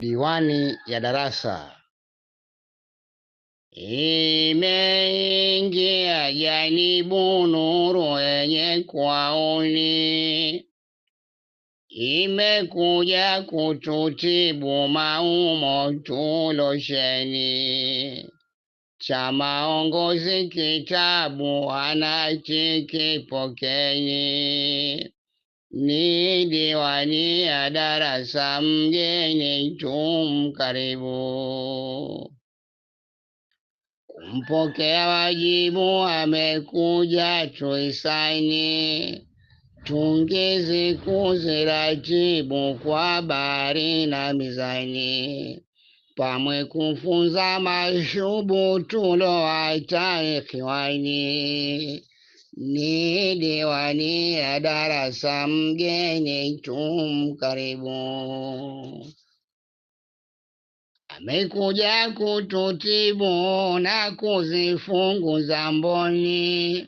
Diwani ya darasa. Imeingia janibu nuru yenye kwauni, imekuja kututibu maumo tulosheni. Cha maongozi kitabu hanachikipokeni, ni diwani ya darasa mgeni tumkaribu. Kumpokea wajibu amekuja tuisaini, tungizi kuziratibu kwa bari na mizani, pamwe kufunza mashubu tulowaita ikhwani, ni diwani ya darasa mgeni tumkaribu. Amekuja kututibu na kuzifunguza mboni,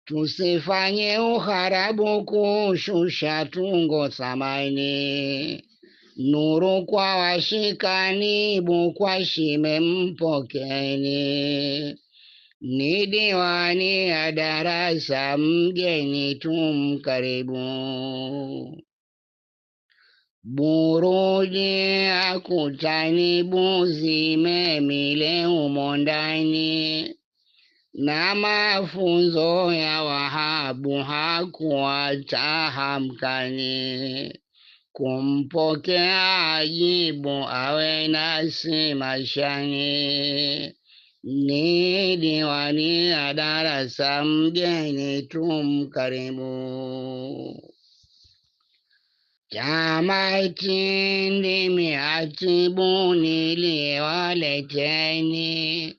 tusifanye uharabu kushusha tungo thamani. Nuru kwa washikanibu kwa shime mpokeni, ni diwani ya darasa mgeni tumkaribu. Buruji akutani buzime mile humo ndani, na mafunzo ya Wahabu hakuwatahamkani. Kumpokea ajibu awe nasi mashani, ni diwani ya darasa mgeni tumkaribu. Tamati ndimi atibu niliwaleteni,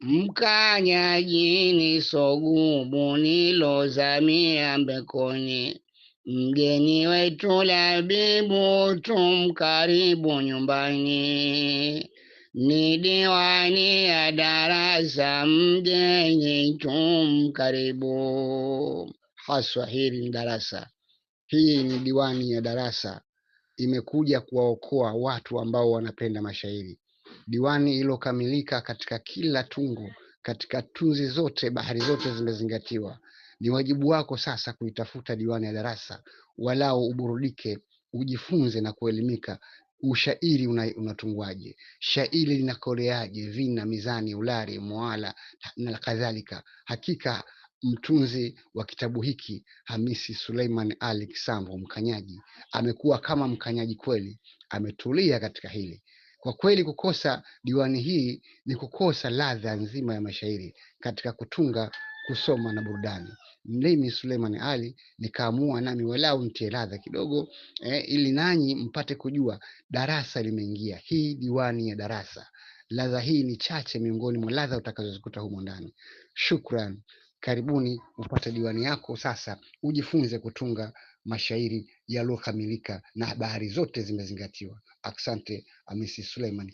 mkanyajini sogubu nilozamia mbekoni. Mgeni wetu labibu tumkaribu nyumbani, ni diwani ya darasa mgeni tumkaribu. Haswa hili ni darasa. Hii ni diwani ya darasa, imekuja kuwaokoa watu ambao wanapenda mashairi. Diwani ilokamilika katika kila tungo, katika tunzi zote, bahari zote zimezingatiwa. Ni wajibu wako sasa kuitafuta diwani ya darasa, walao uburudike, ujifunze na kuelimika. Ushairi unatungwaje, shairi linakoleaje, vina, mizani, ulari, muala na kadhalika. Hakika mtunzi wa kitabu hiki Hamisi Suleiman Ali Kisambo Mkanyaji amekuwa kama mkanyaji kweli, ametulia katika hili. Kwa kweli kukosa diwani hii ni kukosa ladha nzima ya mashairi katika kutunga, kusoma na burudani. Mimi Suleiman Ali nikaamua nami walau nitie ladha kidogo, ili nanyi mpate kujua darasa limeingia. Hii diwani ya darasa, ladha hii ni chache miongoni mwa ladha utakazozikuta humo ndani. Shukran. Karibuni upate diwani yako sasa, ujifunze kutunga mashairi yaliyokamilika na habari zote zimezingatiwa. Asante. Hamisi Suleiman.